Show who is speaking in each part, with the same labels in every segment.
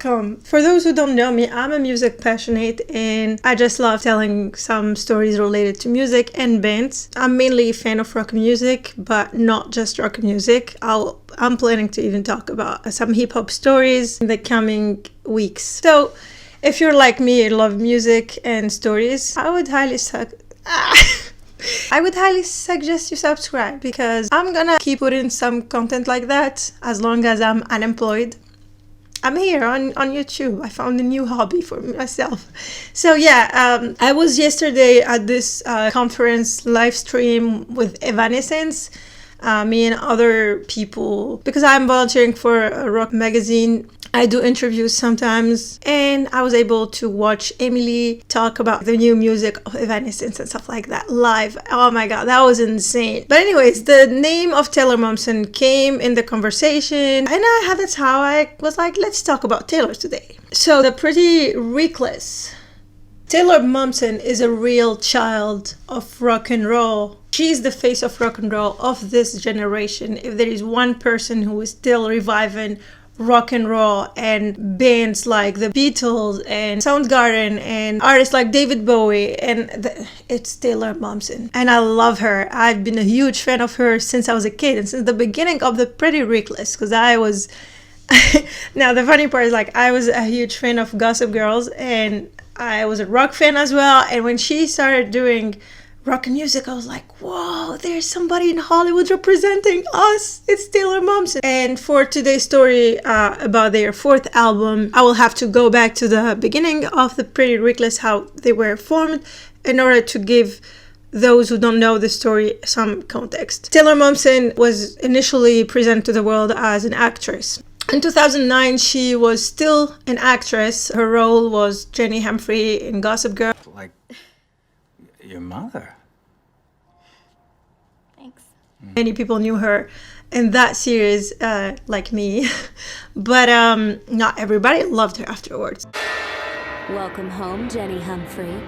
Speaker 1: welcome. For those who don't know me, I'm a music passionate and I just love telling some stories related to music and bands. I'm mainly a fan of rock music, but not just rock music. I'm planning to even talk about some hip-hop stories in the coming weeks. So if you're like me and love music and stories, I would highly suggest you subscribe, because I'm gonna keep putting some content like that as long as I'm unemployed. I'm here on YouTube. I found a new hobby for myself. So yeah, I was yesterday at this conference live stream with Evanescence, me and other people, because I'm volunteering for a rock magazine. I do interviews sometimes, and I was able to watch Emily talk about the new music of Evanescence and stuff like that live. Oh my god, that was insane. But anyways, the name of Taylor Momsen came in the conversation, and that's how I was like, let's talk about Taylor today. So the Pretty Reckless. Taylor Momsen is a real child of rock and roll. She's the face of rock and roll of this generation. If there is one person who is still reviving rock and roll and bands like the Beatles and Soundgarden and artists like David Bowie, it's Taylor Momsen, and I love her. I've been a huge fan of her since I was a kid and since the beginning of the Pretty Reckless, because I was now the funny part is, like, I was a huge fan of Gossip Girls and I was a rock fan as well, and when she started doing rock music, I was like, whoa, there's somebody in Hollywood representing us. It's Taylor Momsen. And for today's story about their fourth album, I will have to go back to the beginning of the Pretty Reckless, how they were formed, in order to give those who don't know the story some context. Taylor Momsen was initially presented to the world as an actress. In 2009, she was still an actress. Her role was Jenny Humphrey in Gossip Girl.
Speaker 2: Like your mother.
Speaker 3: Thanks.
Speaker 1: Many people knew her in that series, like me, but not everybody loved her afterwards.
Speaker 4: Welcome home, Jenny Humphrey.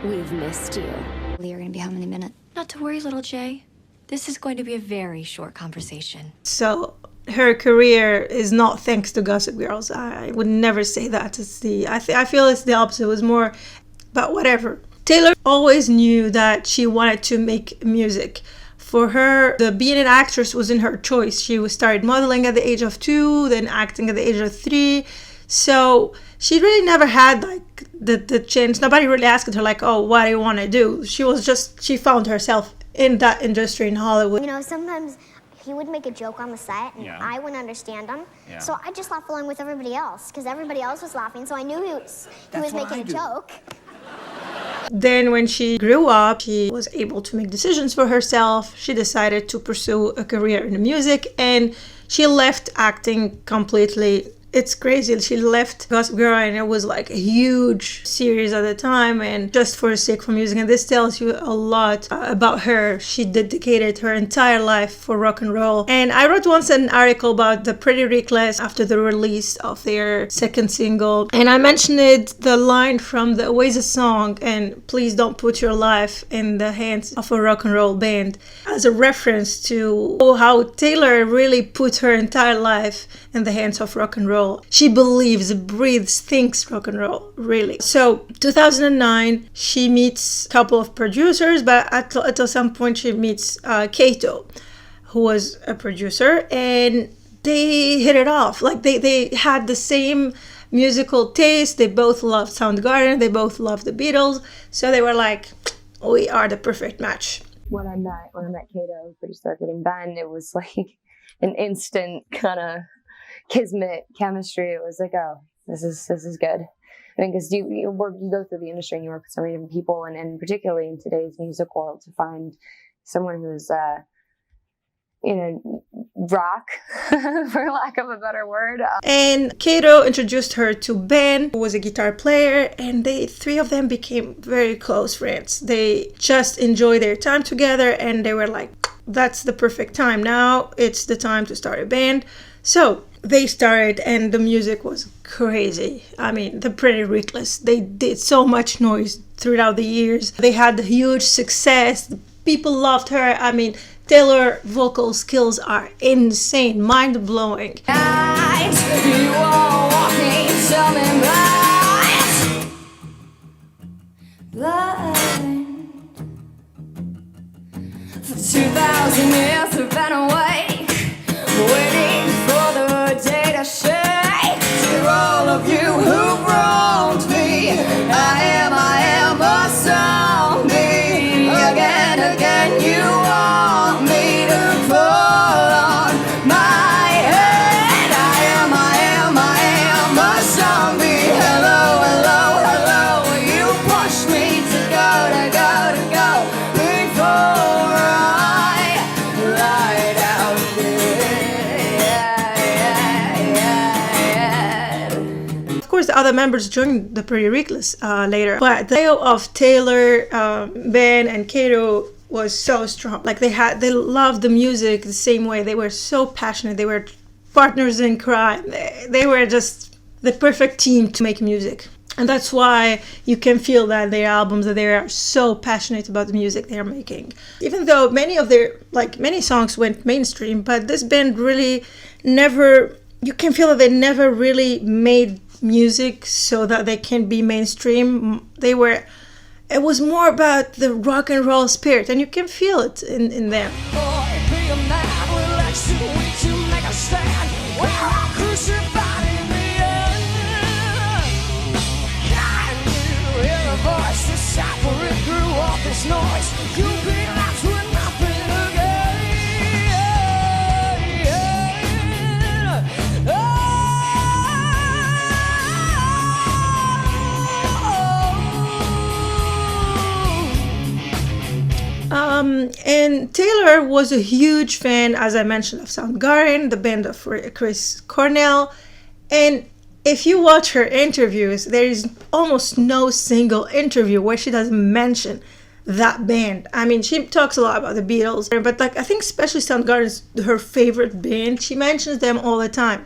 Speaker 4: We've missed you.
Speaker 3: You're gonna be home in a minute. Not to worry, little Jay. This is going to be a very short conversation.
Speaker 1: So her career is not thanks to Gossip Girls. I would never say that. I feel it's the opposite. It was more, but whatever. Taylor always knew that she wanted to make music. For her, being an actress wasn't her choice. She started modeling at the age of 2, then acting at the age of 3. So she really never had like the chance. Nobody really asked her like, oh, what do you want to do? She found herself in that industry in Hollywood.
Speaker 5: You know, sometimes he would make a joke on the set, and I wouldn't understand him. Yeah. So I just laughed along with everybody else, because everybody else was laughing, so I knew he was making a joke.
Speaker 1: Then when she grew up, she was able to make decisions for herself. She decided to pursue a career in music, and she left acting completely. It's crazy. She left Gossip Girl, and it was like a huge series at the time, and just for the sake of music. And this tells you a lot about her. She dedicated her entire life for rock and roll. And I wrote once an article about the Pretty Reckless after the release of their second single, and I mentioned the line from the Oasis song, and please don't put your life in the hands of a rock and roll band, as a reference to how Taylor really put her entire life in the hands of rock and roll. She believes, breathes, thinks rock and roll, really. So 2009, she meets a couple of producers, but at some point she meets Kato, who was a producer, and they hit it off. Like they had the same musical taste. They both loved Soundgarden. They both loved the Beatles. So they were like, we are the perfect match.
Speaker 6: When I met Kato, producer and Ben, it was like an instant kind of kismet chemistry. It was like, oh, this is good. I mean, because you go through the industry and you work with so many different people, and particularly in today's music world, to find someone who's rock, for lack of a better word.
Speaker 1: And Kato introduced her to Ben, who was a guitar player, and three of them became very close friends. They just enjoyed their time together, and they were like, that's the perfect time. Now it's the time to start a band. So they started, and the music was crazy. I mean, the Pretty Reckless. They did so much noise throughout the years. They had huge success. People loved her. I mean, Taylor vocal skills are insane, mind-blowing.
Speaker 7: You are walking so 1,000 years have been awake, waiting for the day to shake. To all of you who've wronged me, I am a zombie. Again, you want me to fall on my head. I am a zombie. Hello, you push me to go before I lie down dead.
Speaker 1: Of course, the other members joined the Pretty Reckless later, but the trio of Taylor, Ben, and Kato was so strong. Like they loved the music the same way. They were so passionate. They were partners in crime. They were just the perfect team to make music. And that's why you can feel that their albums, that they are so passionate about the music they are making. Even though many songs went mainstream, but this band really never, you can feel that they never really made music so that they can be mainstream. It was more about the rock and roll spirit, and you can feel it in them. And Taylor was a huge fan, as I mentioned, of Soundgarden, the band of Chris Cornell. And if you watch her interviews, there is almost no single interview where she doesn't mention that band. I mean, she talks a lot about the Beatles, but I think especially Soundgarden is her favorite band. She mentions them all the time.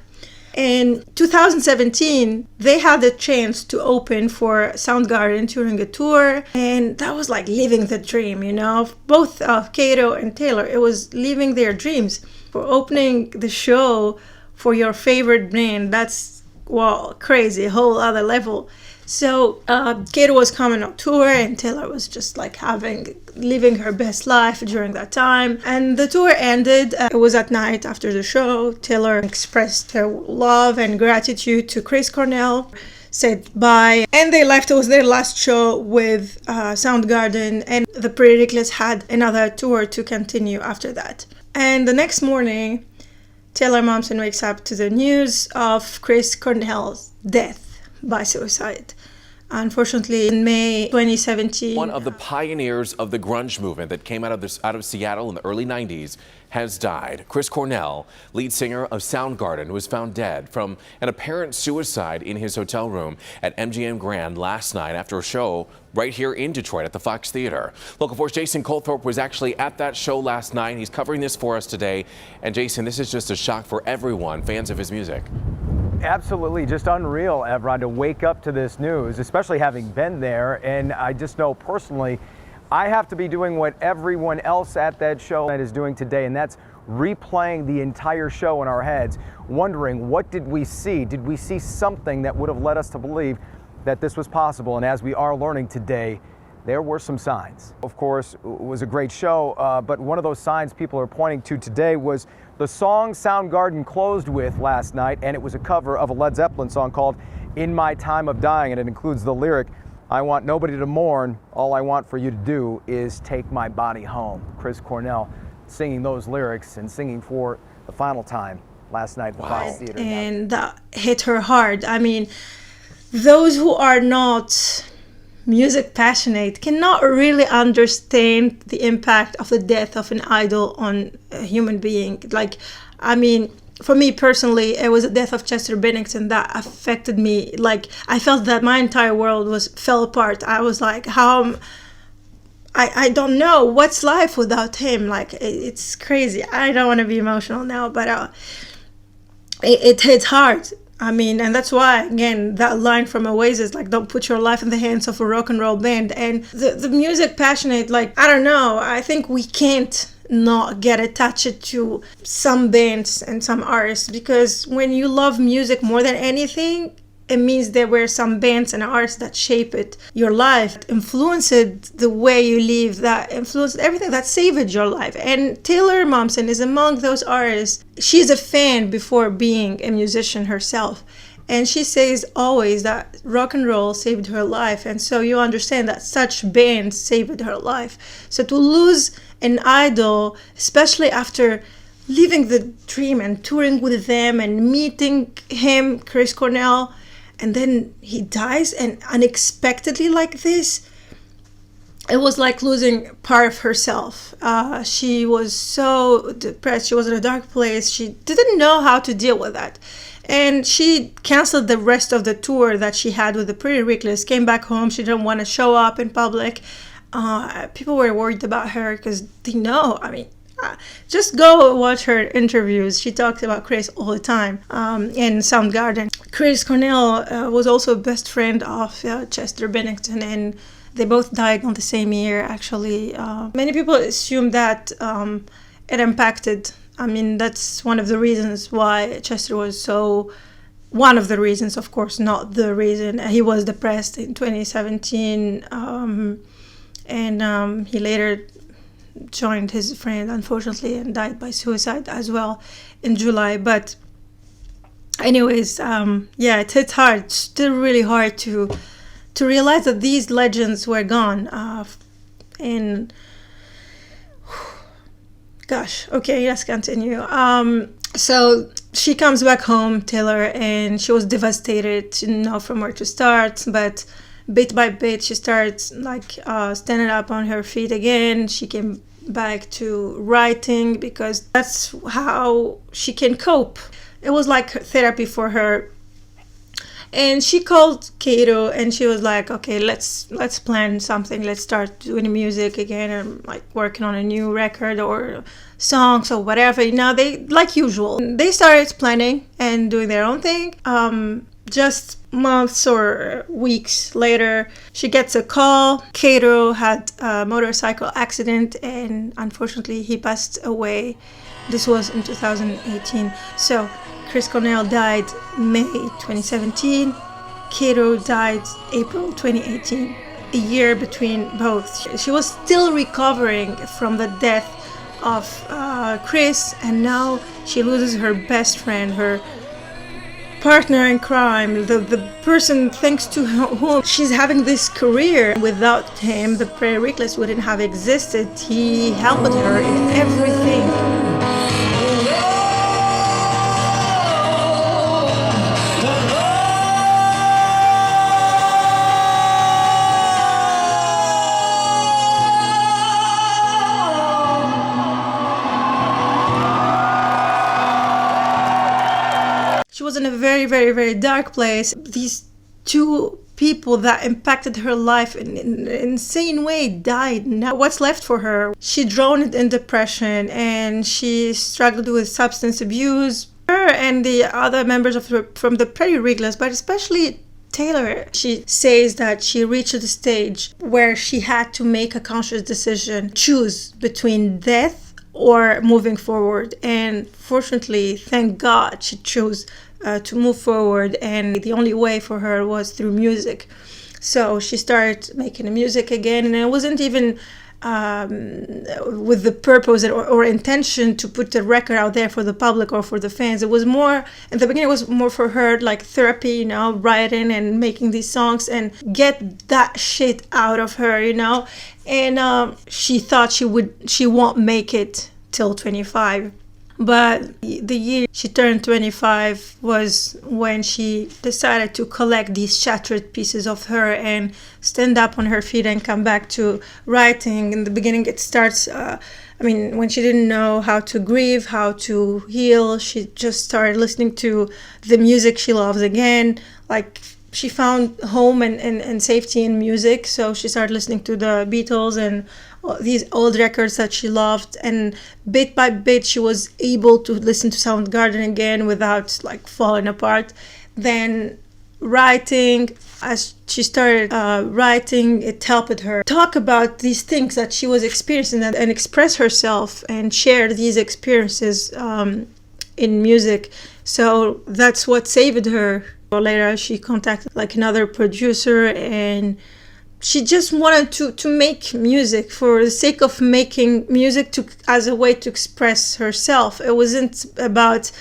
Speaker 1: In 2017, they had the chance to open for Soundgarden during a tour, and that was like living the dream, you know. Both Kato and Taylor, it was living their dreams. For opening the show for your favorite band, that's, well, crazy, a whole other level. So Kato was coming on tour, and Taylor was just like living her best life during that time. And the tour ended. It was at night after the show. Taylor expressed her love and gratitude to Chris Cornell, said bye, and they left. It was their last show with Soundgarden, and the Pretty Reckless had another tour to continue after that. And the next morning, Taylor Momsen wakes up to the news of Chris Cornell's death by suicide. Unfortunately, in May 2017,
Speaker 8: one of the pioneers of the grunge movement that came out of Seattle in the early 90s has died. Chris Cornell, lead singer of Soundgarden, was found dead from an apparent suicide in his hotel room at MGM Grand last night after a show right here in Detroit at the Fox Theater. Local 4's Jason Colthorpe was actually at that show last night. He's covering this for us today. And Jason, this is just a shock for everyone, fans of his music.
Speaker 9: Absolutely, just unreal, Evron, to wake up to this news, especially having been there. And I just know personally, I have to be doing what everyone else at that show is doing today, and that's replaying the entire show in our heads, wondering, what did we see? Did we see something that would have led us to believe that this was possible? And as we are learning today, there were some signs. Of course, it was a great show, but one of those signs people are pointing to today was the song Soundgarden closed with last night, and it was a cover of a Led Zeppelin song called In My Time of Dying, and it includes the lyric, I want nobody to mourn, all I want for you to do is take my body home. Chris Cornell singing those lyrics and singing for the final time last night at the Fox Theater.
Speaker 1: And that hit her hard. I mean, those who are not music passionate cannot really understand the impact of the death of an idol on a human being. Like, I mean, for me personally, it was the death of Chester Bennington that affected me. Like, I felt that my entire world fell apart. I was like, I don't know what's life without him. Like, it's crazy. I don't want to be emotional now, but it hits hard. I mean, and that's why, again, that line from Oasis, like, don't put your life in the hands of a rock and roll band. And the music passionate, like, I don't know, I think we can't not get attached to some bands and some artists, because when you love music more than anything, it means there were some bands and arts that shaped your life, influenced the way you live, that influenced everything, that saved your life. And Taylor Momsen is among those artists. She's a fan before being a musician herself. And she says always that rock and roll saved her life. And so you understand that such bands saved her life. So to lose an idol, especially after living the dream and touring with them and meeting him, Chris Cornell, and then he dies and unexpectedly like this, it was like losing part of herself. She was so depressed. She was in a dark place. She didn't know how to deal with that. And she canceled the rest of the tour that she had with the Pretty Reckless, came back home. She didn't want to show up in public. People were worried about her because they know, just go watch her interviews. She talks about Chris all the time in Soundgarden. Chris Cornell was also a best friend of Chester Bennington, and they both died on the same year, actually. Many people assume that it impacted. That's one of the reasons why Chester was so... One of the reasons, of course, not the reason. He was depressed in 2017, and he later joined his friend, unfortunately, and died by suicide as well in July. But anyways, it hits hard. It's still really hard to realize that these legends were gone. And gosh, okay, let's continue. So she comes back home, Taylor, and she was devastated to know from where to start, but bit by bit she starts standing up on her feet again. She came back to writing because that's how she can cope. It was like therapy for her. And she called Kato and she was like, okay, let's plan something. Let's start doing music again, and working on a new record or songs or whatever. They, like usual, they started planning and doing their own thing. Just months or weeks later, she gets a call. Kato had a motorcycle accident and unfortunately he passed away. This was in 2018. So Chris Cornell died May 2017. Kato died April 2018. A year between both. She was still recovering from the death of Chris, and now she loses her best friend, her partner in crime, the person thanks to whom she's having this career. Without him, the Pretty Reckless wouldn't have existed. He helped her in everything. She was in a very, very, very dark place. These two people that impacted her life in an insane way died. Now what's left for her? She drowned in depression and she struggled with substance abuse. Her and the other members from the Pretty Reckless, but especially Taylor, she says that she reached a stage where she had to make a conscious decision, choose between death or moving forward. And fortunately, thank God, she chose to move forward, and the only way for her was through music. So she started making music again, and it wasn't even with the purpose or intention to put the record out there for the public or for the fans. It was more, in the beginning, it was more for her like therapy, writing and making these songs and get that shit out of her, and she thought she won't make it till 25. But the year she turned 25 was when she decided to collect these shattered pieces of her and stand up on her feet and come back to writing. In the beginning, it starts, when she didn't know how to grieve, how to heal, she just started listening to the music she loves again. She found home and safety in music, so she started listening to the Beatles and these old records that she loved, and bit by bit she was able to listen to Soundgarden again without falling apart. Then writing, as she started writing, it helped her talk about these things that she was experiencing and express herself and share these experiences in music. So that's what saved her. Later, she contacted like another producer, and she just wanted to make music for the sake of making music as a way to express herself. It wasn't about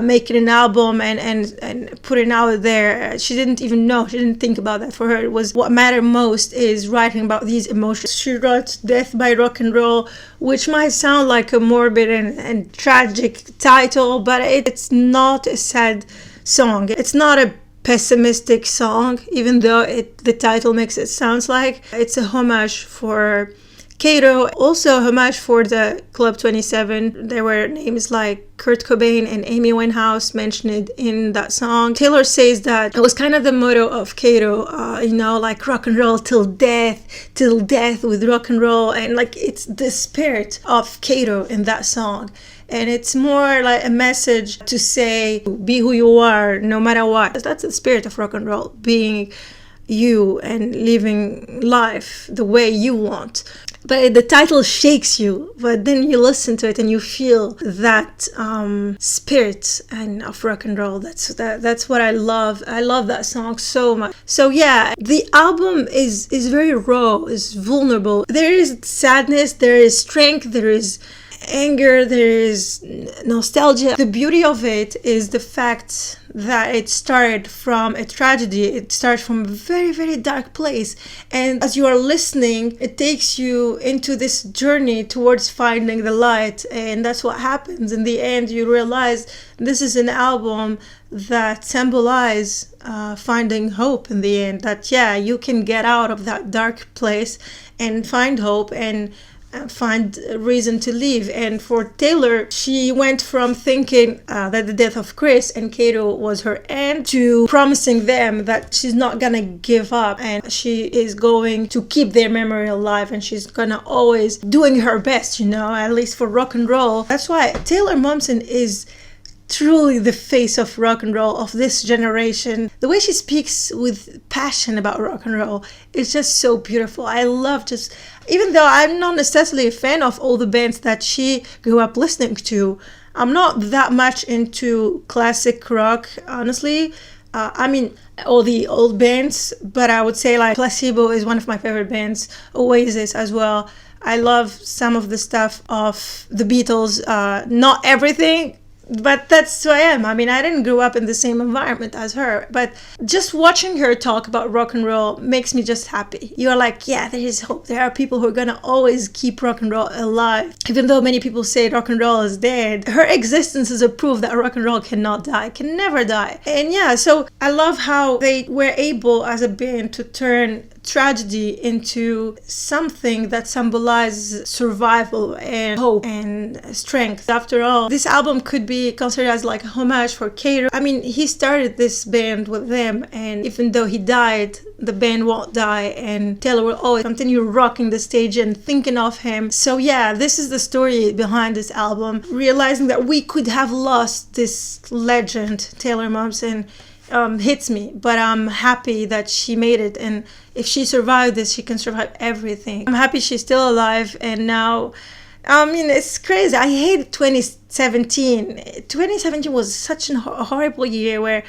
Speaker 1: making an album and putting it out there. She didn't even know. She didn't think about that. For her, it was what mattered most is writing about these emotions. She wrote Death by Rock and Roll, which might sound like a morbid and tragic title, but it's not a sad song. It's not a pessimistic song, even though the title makes it sound like. It's a homage for Kato, also a homage for the Club 27. There were names like Kurt Cobain and Amy Winehouse mentioned in that song. Taylor says that it was kind of the motto of Kato, like rock and roll till death with rock and roll, and like it's the spirit of Kato in that song. And it's more like a message to say, be who you are, no matter what. That's the spirit of rock and roll, being you and living life the way you want. But the title shakes you, but then you listen to it and you feel that spirit and of rock and roll. That's what I love. I love that song so much. So yeah, the album is very raw, is vulnerable. There is sadness, there is strength, there is anger, there is nostalgia. The beauty of it is the fact that it started from a tragedy. It starts from a very, very dark place, and as you are listening, it takes you into this journey towards finding the light, and that's what happens. In the end, you realize this is an album that symbolizes finding hope in the end, that you can get out of that dark place and find hope and find a reason to live. And for Taylor, she went from thinking that the death of Chris and Kato was her end to promising them that she's not gonna give up and she is going to keep their memory alive, and she's gonna always doing her best, at least for rock and roll. That's why Taylor Momsen is truly the face of rock and roll of this generation. The way she speaks with passion about rock and roll is just so beautiful. I love even though I'm not necessarily a fan of all the bands that she grew up listening to, I'm not that much into classic rock, honestly. All the old bands, but I would say like Placebo is one of my favorite bands, Oasis as well. I love some of the stuff of the Beatles, not everything, but that's who I am. I didn't grow up in the same environment as her, but just watching her talk about rock and roll makes me just happy. You're like, yeah, there is hope. There are people who are gonna always keep rock and roll alive. Even though many people say rock and roll is dead, her existence is a proof that rock and roll cannot die, can never die. And so I love how they were able as a band to turn tragedy into something that symbolizes survival and hope and strength. After all, this album could be considered as like a homage for Kato. He started this band with them, and even though he died, the band won't die, and Taylor will always continue rocking the stage and thinking of him. So yeah, this is the story behind this album. Realizing that we could have lost this legend, Taylor Momsen, hits me, but I'm happy that she made it, and if she survived this, she can survive everything. I'm happy she's still alive, and now, it's crazy. I hate 2017. 2017 was such a horrible year where,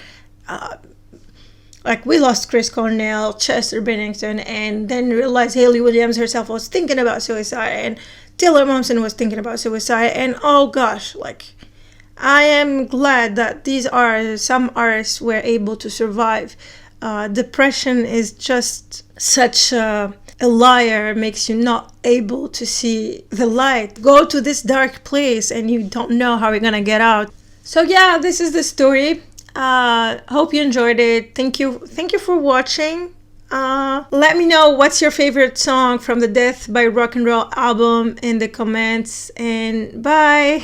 Speaker 1: we lost Chris Cornell, Chester Bennington, and then realized Hayley Williams herself was thinking about suicide, and Taylor Momsen was thinking about suicide, and oh gosh, I am glad that some artists were able to survive. Depression is just such a liar. It makes you not able to see the light. Go to this dark place and you don't know how you're gonna get out. So yeah, this is the story. Hope you enjoyed it. Thank you for watching. Let me know what's your favorite song from the Death by Rock and Roll album in the comments, and bye.